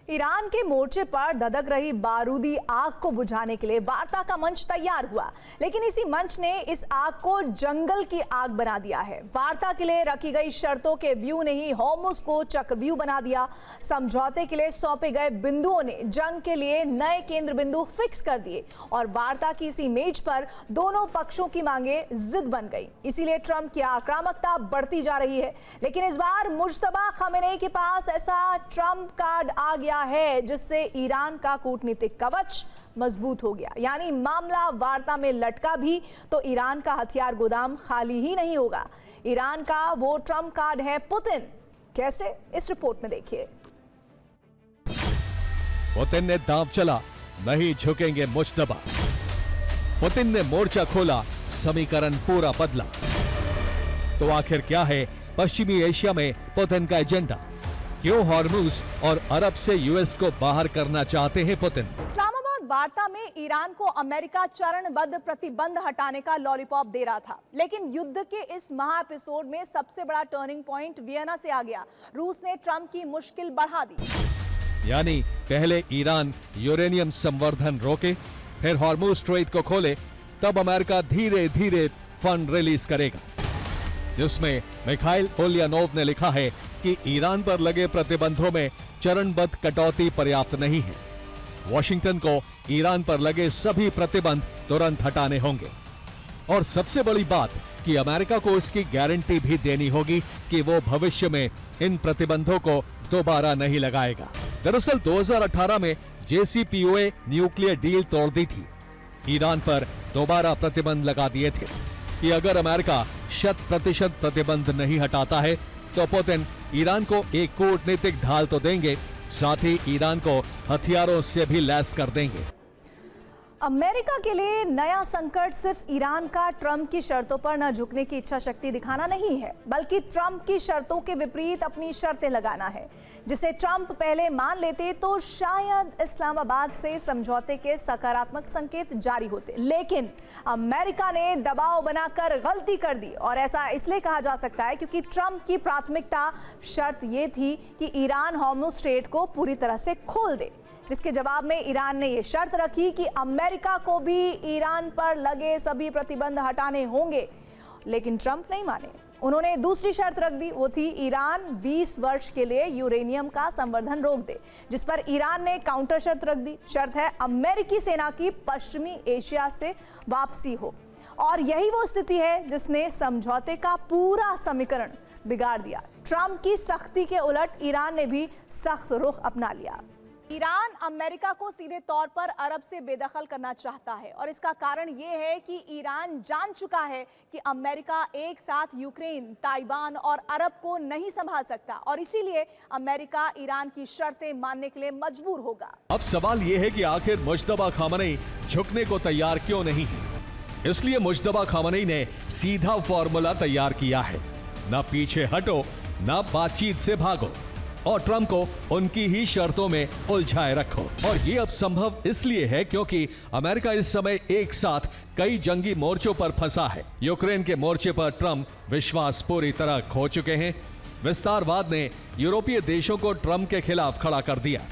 Iran के मोर्चे पर धधक रही बारूदी आग को बुझाने के लिए वार्ता का मंच तैयार हुआ, लेकिन इसी मंच ने इस आग को जंगल की आग बना दिया है। वार्ता के लिए रखी गई शर्तों के व्यू ने ही होर्मुज को चक्रव्यूह बना दिया। समझौते के लिए सौंपे गए बिंदुओं ने जंग के लिए नए केंद्र बिंदु फिक्स कर दिए और वार्ता की इसी मेज पर दोनों पक्षों की मांगे जिद बन गई। इसीलिए ट्रंप की आक्रामकता बढ़ती जा रही है। लेकिन इस बार मुज्तबा खामेनेई के पास ऐसा ट्रंप कार्ड आ गया है जिससे ईरान का कूटनीतिक कवच मजबूत हो गया। यानी मामला वार्ता में लटका भी तो ईरान का हथियार गोदाम खाली ही नहीं होगा। ईरान का वो ट्रंप कार्ड है पुतिन। कैसे, इस रिपोर्ट में देखिए। पुतिन ने दांव चला, नहीं झुकेंगे मुज्तबा। पुतिन ने मोर्चा खोला, समीकरण पूरा बदला। तो आखिर क्या है पश्चिमी एशिया में पुतिन का एजेंडा? क्यों हॉर्मुज और अरब से यूएस को बाहर करना चाहते हैं पुतिन? इस्लामाबाद वार्ता में ईरान को अमेरिका चरणबद्ध प्रतिबंध हटाने का लॉलीपॉप दे रहा था, लेकिन युद्ध के इस महा एपिसोड में सबसे बड़ा टर्निंग पॉइंट वियना से आ गया। रूस ने ट्रंप की मुश्किल बढ़ा दी। यानी पहले ईरान यूरेनियम संवर्धन रोके, फिर हॉर्मुज स्ट्रेट को खोले, तब अमेरिका धीरे धीरे फंड रिलीज करेगा, जिसमें मिखाइल ओलियानोव ने लिखा है कि ईरान पर लगे प्रतिबंधों में चरणबद्ध कटौती पर्याप्त नहीं है। वॉशिंगटन को ईरान पर लगे सभी प्रतिबंध तुरंत हटाने होंगे। और सबसे बड़ी बात कि अमेरिका को इसकी गारंटी भी देनी होगी कि वो भविष्य में इन प्रतिबंधों को दोबारा नहीं लगाएगा। दरअसल 2018 में JCPOA न्यूक्लियर डील तोड़ दी थी। ईरान पर दोबारा प्रतिबंध लगा दिए थे कि अगर अमेरिका 100% प्रतिबंध नहीं हटाता है तो पुतिन ईरान को एक कूटनीतिक ढाल तो देंगे, साथ ही ईरान को हथियारों से भी लैस कर देंगे। अमेरिका के लिए नया संकट सिर्फ ईरान का ट्रंप की शर्तों पर न झुकने की इच्छा शक्ति दिखाना नहीं है, बल्कि ट्रंप की शर्तों के विपरीत अपनी शर्तें लगाना है। जिसे ट्रंप पहले मान लेते तो शायद इस्लामाबाद से समझौते के सकारात्मक संकेत जारी होते, लेकिन अमेरिका ने दबाव बनाकर गलती कर दी। और ऐसा इसलिए कहा जा सकता है क्योंकि ट्रंप की प्राथमिकता शर्त यह थी कि ईरान हॉर्मुज स्ट्रेट को पूरी तरह से खोल दे, जिसके जवाब में ईरान ने यह शर्त रखी कि अमेरिका को भी ईरान पर लगे सभी प्रतिबंध हटाने होंगे। लेकिन ट्रंप नहीं माने। उन्होंने दूसरी शर्त रख दी, वो थी ईरान 20 वर्ष के लिए यूरेनियम का संवर्धन रोक दे, जिस पर ईरान ने काउंटर शर्त रख दी। शर्त है अमेरिकी सेना की पश्चिमी एशिया से वापसी हो। और यही वो स्थिति है जिसने समझौते का पूरा समीकरण बिगाड़ दिया। ट्रंप की सख्ती के उलट ईरान ने भी सख्त रुख अपना लिया। ईरान अमेरिका को सीधे तौर पर अरब से बेदखल करना चाहता है और इसका कारण यह है कि ईरान जान चुका है कि अमेरिका एक साथ यूक्रेन, ताइवान और अरब को नहीं संभाल सकता और इसीलिए अमेरिका ईरान की शर्तें मानने के लिए मजबूर होगा। अब सवाल यह है कि आखिर मुज्तबा खामेनेई झुकने को तैयार क्यों नहीं है? इसलिए मुज्तबा खामेनेई ने सीधा फॉर्मूला तैयार किया है, ना पीछे हटो, ना बातचीत से भागो और ट्रंप को उनकी ही शर्तों में उलझाए रखो। और ये अब संभव इसलिए है क्योंकि अमेरिका इस समय एक साथ कई जंगी मोर्चों पर फंसा है। यूक्रेन के मोर्चे पर ट्रंप विश्वास पूरी तरह खो चुके हैं। विस्तारवाद ने यूरोपीय देशों को ट्रंप के खिलाफ खड़ा कर दिया।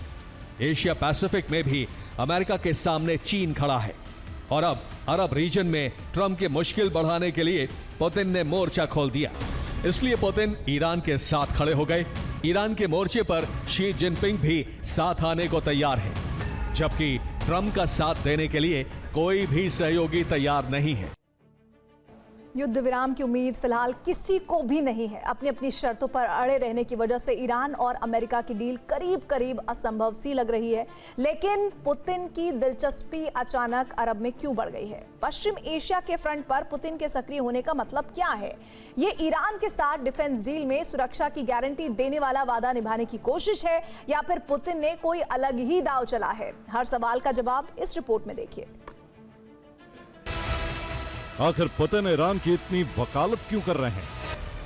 एशिया पैसिफिक में भी अमेरिका के सामने चीन खड़ा है और अब अरब रीजन में ट्रंप की मुश्किल बढ़ाने के लिए पुतिन ने मोर्चा खोल दिया। इसलिए पुतिन ईरान के साथ खड़े हो गए। ईरान के मोर्चे पर शी जिनपिंग भी साथ आने को तैयार है, जबकि ट्रंप का साथ देने के लिए कोई भी सहयोगी तैयार नहीं है। युद्ध विराम की उम्मीद फिलहाल किसी को भी नहीं है। अपनी अपनी शर्तों पर अड़े रहने की वजह से ईरान और अमेरिका की डील करीब करीब असंभव सी लग रही है। लेकिन पुतिन की दिलचस्पी अचानक अरब में क्यों बढ़ गई है? पश्चिम एशिया के फ्रंट पर पुतिन के सक्रिय होने का मतलब क्या है? ये ईरान के साथ डिफेंस डील में सुरक्षा की गारंटी देने वाला वादा निभाने की कोशिश है या फिर पुतिन ने कोई अलग ही दांव चला है? हर सवाल का जवाब इस रिपोर्ट में देखिए। आखिर पुतिन ईरान की इतनी वकालत क्यों कर रहे हैं?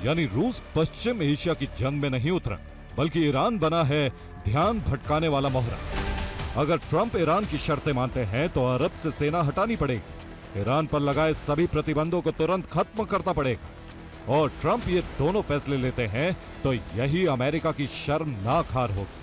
यानी रूस पश्चिम एशिया की जंग में नहीं उतरा, बल्कि ईरान बना है ध्यान भटकाने वाला मोहरा। अगर ट्रंप ईरान की शर्तें मानते हैं तो अरब से सेना हटानी पड़ेगी, ईरान पर लगाए सभी प्रतिबंधों को तुरंत खत्म करना पड़ेगा। और ट्रंप ये दोनों फैसले लेते हैं तो यही अमेरिका की शर्मनाक हार होगी।